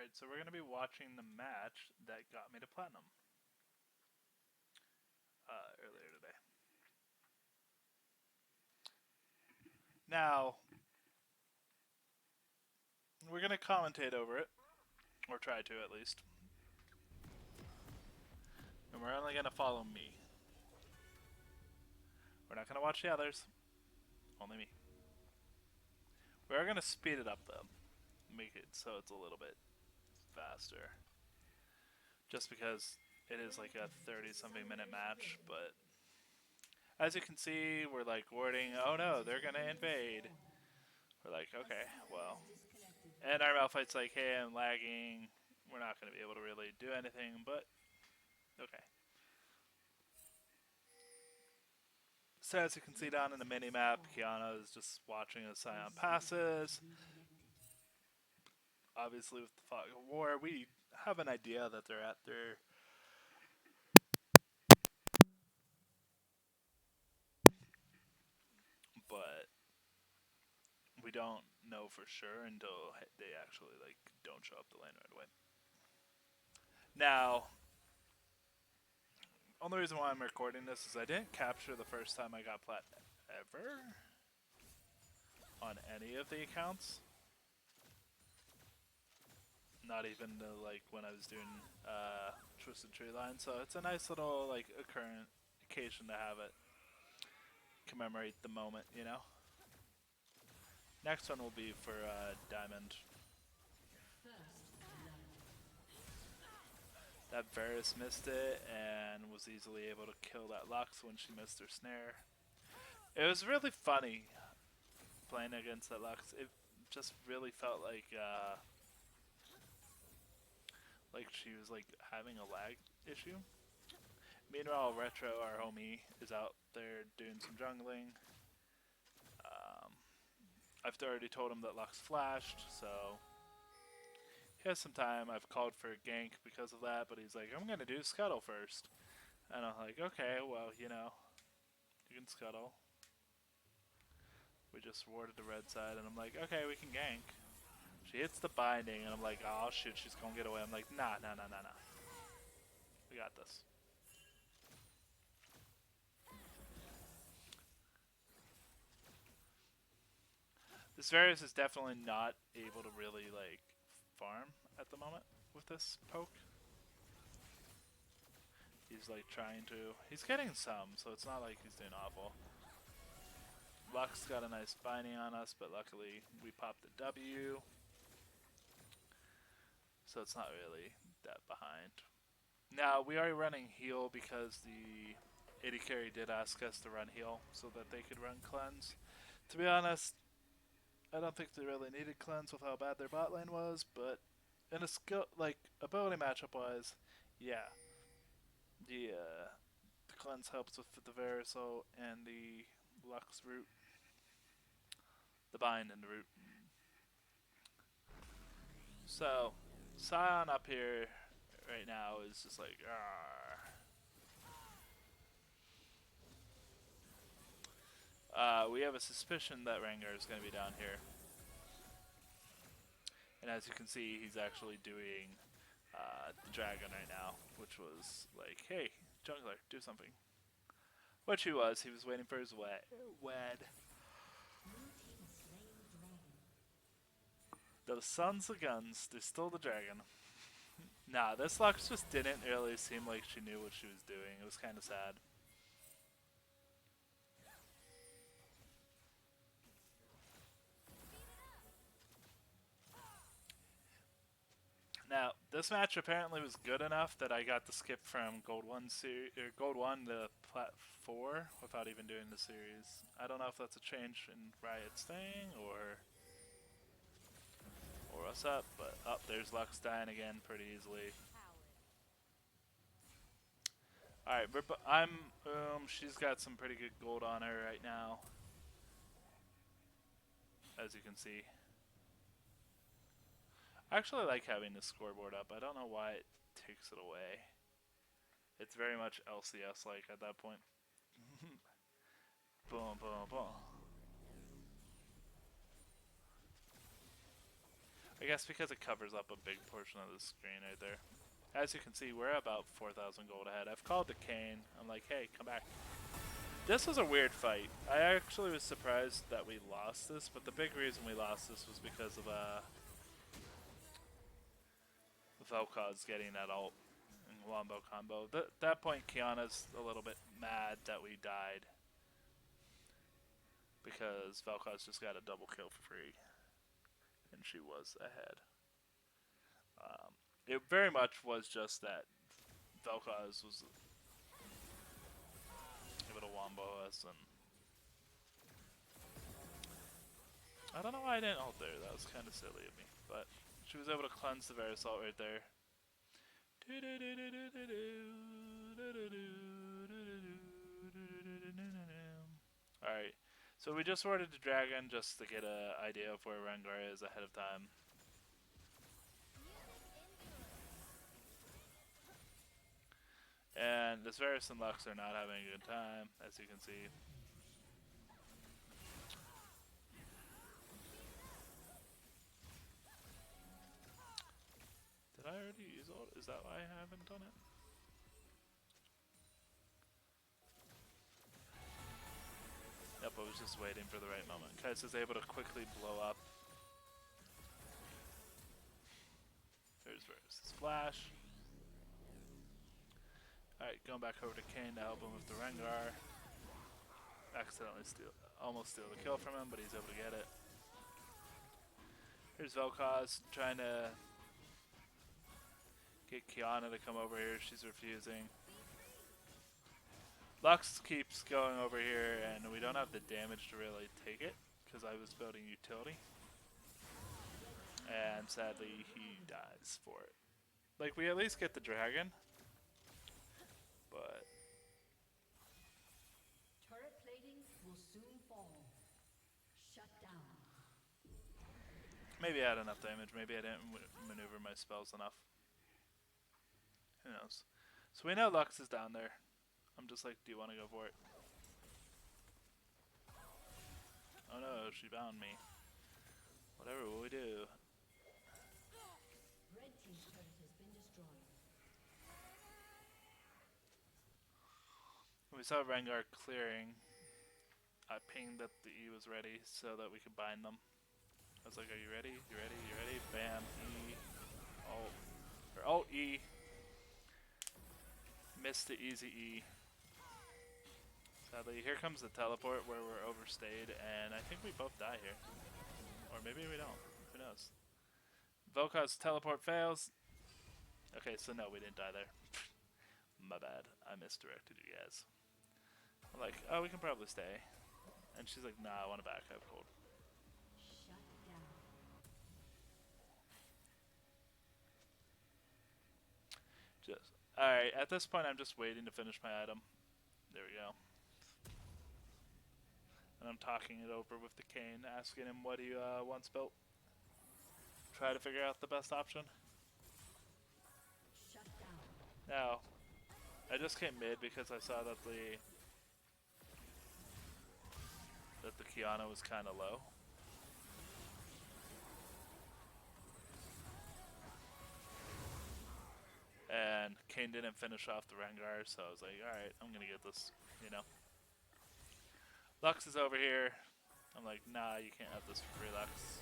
Alright, so we're going to be watching the match that got me to Platinum earlier today. Now, we're going to commentate over it, or try to at least. And we're only going to follow me. We're not going to watch the others, only me. We're going to speed it up though, make it so it's a little bit faster. Just because it is like a 30-something minute match, but as you can see, we're like warding, oh no, they're going to invade. We're like, okay, well. And our Malphite's like, hey, I'm lagging. We're not going to be able to really do anything, but okay. So as you can see down in the mini-map, Kiana is just watching as Sion passes. Obviously with the Fog of War, we have an idea that they're at their... But we don't know for sure until they actually like don't show up the lane right away. Now, only reason why I'm recording this is I didn't capture the first time I got plat ever on any of the accounts. Not even like when I was doing Twisted Tree Line, so it's a nice little like occurrent occasion to have it commemorate the moment, you know. Next one will be for Diamond. That Varus missed it and was easily able to kill that Lux when she missed her snare. It was really funny playing against that Lux. It just really felt like she was like having a lag issue. Meanwhile, Retro, our homie, is out there doing some jungling. I've already told him that Lux flashed, so he has some time. I've called for a gank because of that, but he's like, I'm going to do Scuttle first. And I'm like, okay, well, you know, you can Scuttle. We just warded the red side, and I'm like, okay, we can gank. She hits the binding, and I'm like, oh shit, she's going to get away. I'm like, nah. We got this. This Varus is definitely not able to really, like, farm at the moment with this poke. He's, like, trying to... He's getting some, so it's not like he's doing awful. Lux got a nice binding on us, but luckily we popped the W. So it's not really that behind. Now, we are running heal because the AD carry did ask us to run heal so that they could run cleanse. To be honest, I don't think they really needed cleanse with how bad their bot lane was, but in a skill, like, ability matchup wise, yeah. The cleanse helps with the Verisol and the Lux root. The bind and the root. So, Sion up here right now is just like, we have a suspicion that Rengar is going to be down here. And as you can see, he's actually doing the dragon right now, which was like, hey, jungler, do something. Which he was waiting for his wed. The sons of guns, they stole the dragon. Nah, this Lux just didn't really seem like she knew what she was doing. It was kind of sad. Now, this match apparently was good enough that I got to skip from Gold 1 Gold 1 to Plat 4 without even doing the series. I don't know if that's a change in Riot's thing or what's up, but there's Lux dying again pretty easily. Alright, she's got some pretty good gold on her right now, as you can see. I actually like having this scoreboard up. I don't know why it takes it away. It's very much LCS-like at that point. Boom, boom, boom. I guess because it covers up a big portion of the screen right there. As you can see, we're about 4,000 gold ahead. I've called the Kane. I'm like, hey, come back. This was a weird fight. I actually was surprised that we lost this, but the big reason we lost this was because of Vel'Koz getting that ult and wombo combo. At that point, Kiana's a little bit mad that we died because Vel'Koz just got a double kill for free, and she was ahead. It very much was just that Vel'Koz was able to wombo us, and I don't know why I didn't ult there. That was kind of silly of me, but she was able to cleanse the Varus ult right there. Alright, so we just ordered the dragon just to get an idea of where Rengar is ahead of time. And this Varus and Lux are not having a good time, as you can see. Did I already use ult? Is that why I haven't done it? Yep, I was just waiting for the right moment. Kais is able to quickly blow up. There's Varus' flash. Alright, going back over to Kane to help him with the Rengar. Accidentally almost steal the kill from him, but he's able to get it. Here's Vel'Koz trying to get Kiana to come over here. She's refusing. Lux keeps going over here, and we don't have the damage to really take it because I was building utility. And sadly, he dies for it. Like, we at least get the dragon, but turret plating will soon fall. Shut down. maybe I had enough damage. Maybe I didn't maneuver my spells enough. Who knows? So we know Lux is down there. I'm just like, do you want to go for it? Oh no, she bound me. Whatever will we do? Red team's turret has been destroyed. When we saw Rengar clearing, I pinged that the E was ready so that we could bind them. I was like, are you ready? You ready? You ready? Bam. E. Alt. Or Alt E. Missed the easy E. Sadly, here comes the teleport where we're overstayed, and I think we both die here. Or maybe we don't. Who knows? Vel'Koz teleport fails. Okay, so no, we didn't die there. My bad. I misdirected you guys. I'm like, oh, we can probably stay. And she's like, nah, I want to back. I have cold. Shut down. Just alright, at this point I'm just waiting to finish my item. There we go. And I'm talking it over with the Kane, asking him what he wants built. Try to figure out the best option. Shut down. Now, I just came mid because I saw that the Kiana was kind of low. And Kane didn't finish off the Rengar, so I was like, alright, I'm gonna get this, you know. Lux is over here. I'm like, nah, you can't have this for free, Lux.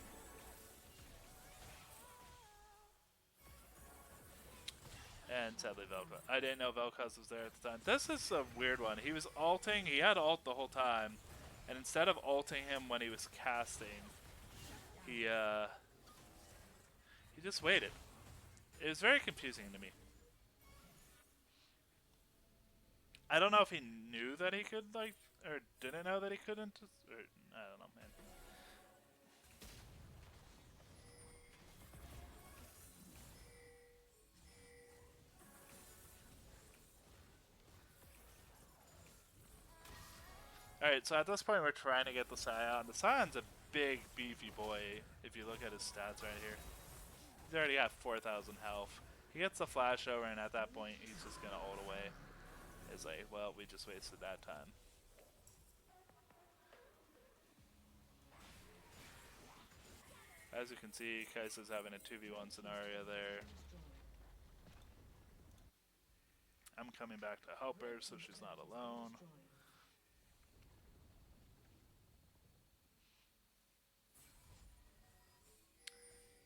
And sadly, Vel'Koz. I didn't know Vel'Koz was there at the time. This is a weird one. He was ulting. He had ult the whole time. And instead of ulting him when he was casting, he just waited. It was very confusing to me. I don't know if he knew that he could, like, or didn't know that he couldn't. Or, I don't know, man. Alright, so at this point we're trying to get the Scion. The Scion's a big, beefy boy, if you look at his stats right here. He's already got 4,000 health. He gets the flash over, and at that point he's just gonna ult away. It's like, well, we just wasted that time. As you can see, Kaisa's having a 2v1 scenario there. I'm coming back to help her so she's not alone.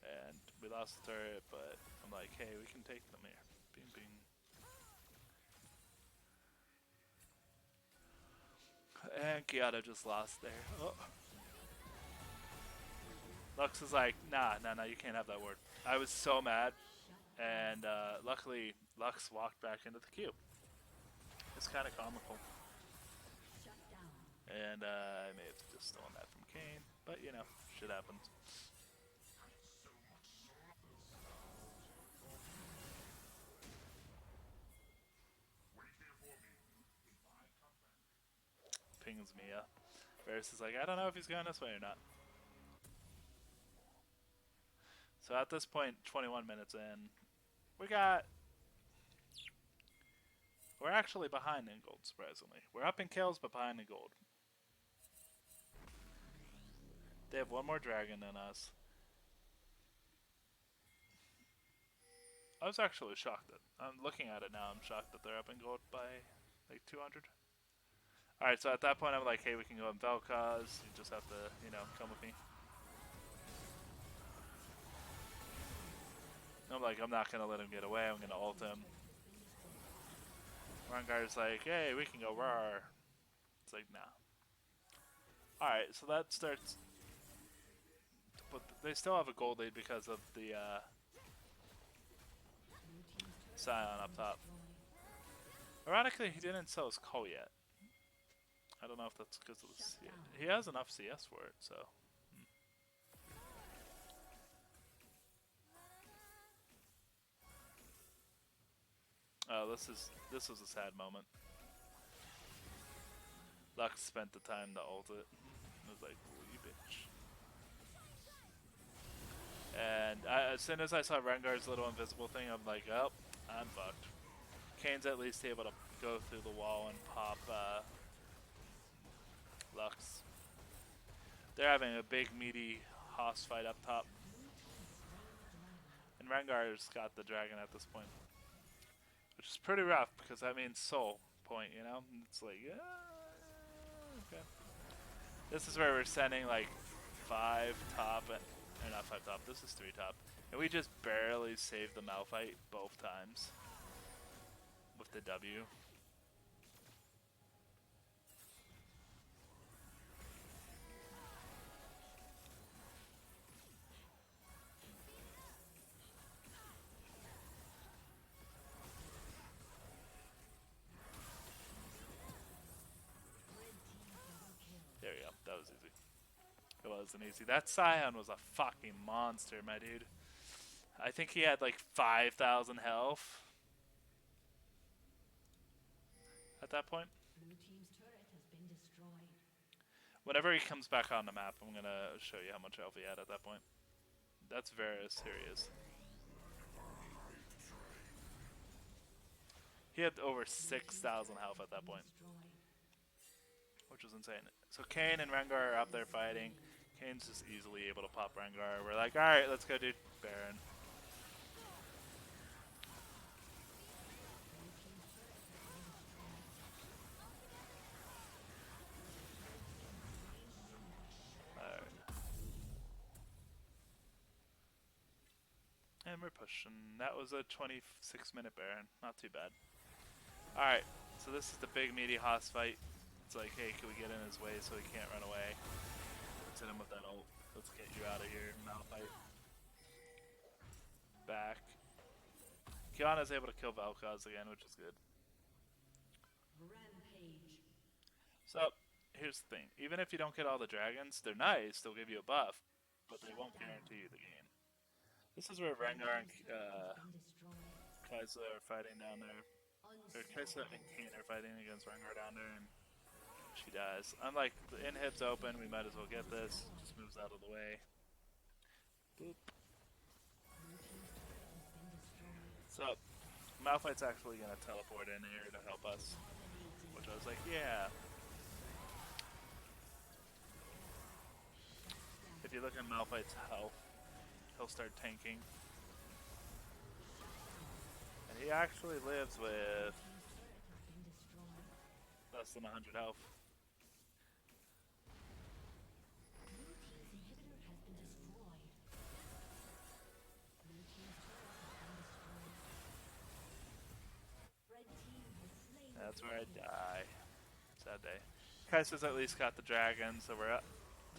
And we lost the turret, but I'm like, hey, we can take them here. Bing, bing. And Kiata just lost there. Oh. Lux is like, nah, you can't have that word. I was so mad, and luckily Lux walked back into the queue. It's kind of comical. And I may have just stolen that from Kane, but you know, shit happens. Pings Mia. Varus is like, I don't know if he's going this way or not. So at this point, 21 minutes in, we're actually behind in gold, surprisingly. We're up in kills, but behind in gold. They have one more dragon than us. I was actually shocked that I'm looking at it now. I'm shocked that they're up in gold by like 200. All right, so at that point, I'm like, hey, we can go in Vel'Koz. You just have to, you know, come with me. I'm like, I'm not gonna let him get away. I'm gonna ult him. Rengar's like, hey, we can go roar. It's like, nah. All right, so that starts. But they still have a gold lead because of the Scion up top. Ironically, he didn't sell his Ko yet. I don't know if that's because of the CS. He has enough CS for it, so. Oh, this was a sad moment. Lux spent the time to ult it. I was like, "Ooh, you bitch." And as soon as I saw Rengar's little invisible thing, I'm like, oh, I'm fucked. Kane's at least able to go through the wall and pop Lux. They're having a big, meaty hoss fight up top. And Rengar's got the dragon at this point. Which is pretty rough, because that means soul point, you know? And it's like, yeah, okay. This is where we're sending, like, 5 top, or not 5 top, this is 3 top. And we just barely saved the Malphite both times. With the W. There we go. That was easy. It wasn't easy. That Scion was a fucking monster, my dude. I think he had like 5,000 health at that point. Blue team's turret has been destroyed. Whenever he comes back on the map, I'm gonna show you how much health he had at that point. That's Varus. Here he is. He had over 6,000 health at that point, which was insane. So Kayn and Rengar are up there fighting. Kayn's just easily able to pop Rengar. We're like, alright, let's go do Baron. And we're pushing. That was a 26-minute Baron. Not too bad. Alright, so this is the big meaty hoss fight. It's like, hey, can we get in his way so he can't run away? Let's hit him with that ult. Let's get you out of here, Malphite. Back. Kiana's able to kill Vel'Koz again, which is good. Rampage. So, here's the thing. Even if you don't get all the dragons, they're nice. They'll give you a buff, but they won't guarantee you the game. This is where Rengar and Kaisa are fighting down there. Or Kaisa and Kayn are fighting against Rengar down there, and she dies. I'm like, the inhib's open, we might as well get this. Just moves out of the way. Boop. So, Malphite's actually gonna teleport in here to help us. Which I was like, yeah. If you look at Malphite's health, start tanking. And he actually lives with less than 100 health. That's where I die. Sad day. Kaisa's at least got the dragon, so we're up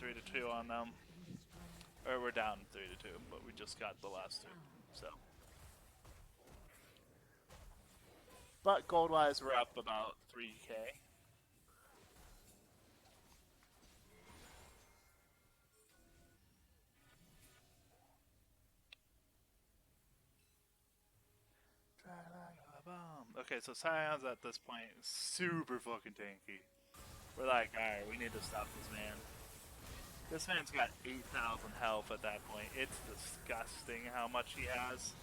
3-2 on them. Or we're down 3-2, but we just got the last two. So, but gold wise, we're up about 3k. Okay, so Scion's at this point super fucking tanky. We're like, alright, we need to stop this man. This man's got 8,000 health at that point. It's disgusting how much he has.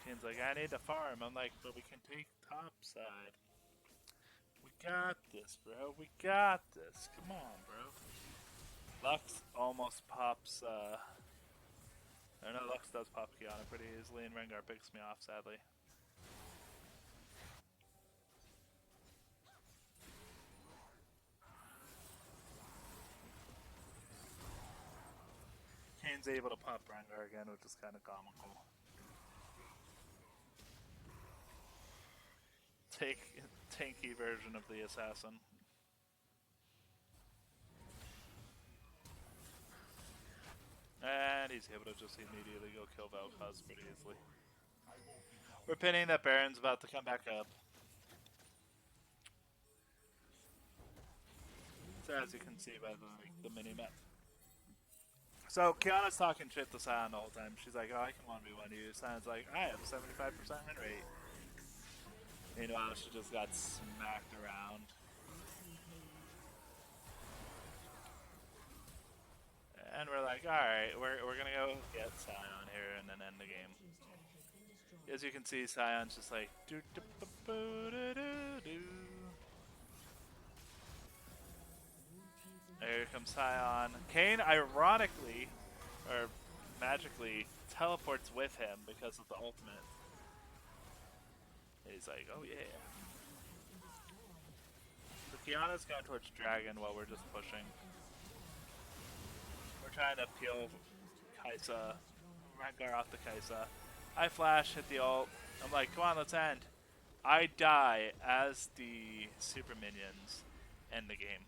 Ken's like, I need to farm. I'm like, but we can take top side. We got this, bro. We got this. Come on, bro. Lux almost pops, or no, Lux does pop Kiana pretty easily, and Rengar picks me off, sadly. Kane's able to pop Rengar again, which is kind of comical. Tanky version of the assassin. And he's able to just immediately go kill Valkaz pretty easily. We're pinning that Baron's about to come back up. So as you can see by the mini-map. So Kiana's talking shit to Sion the whole time. She's like, oh, I can 1v1 you. Sion's like, I have a 75% win rate. Meanwhile, she just got smacked around. And we're like, alright, we're gonna go get Sion here and then end the game. As you can see, Sion's just like, do do do do do do. Here comes Sion. Kayn, ironically, or magically, teleports with him because of the ultimate. He's like, oh yeah. So Kiana's going towards Dragon while we're just pushing. We're trying to peel Kaisa, Rengar off the Kaisa. I flash, hit the ult. I'm like, come on, let's end. I die as the super minions end the game.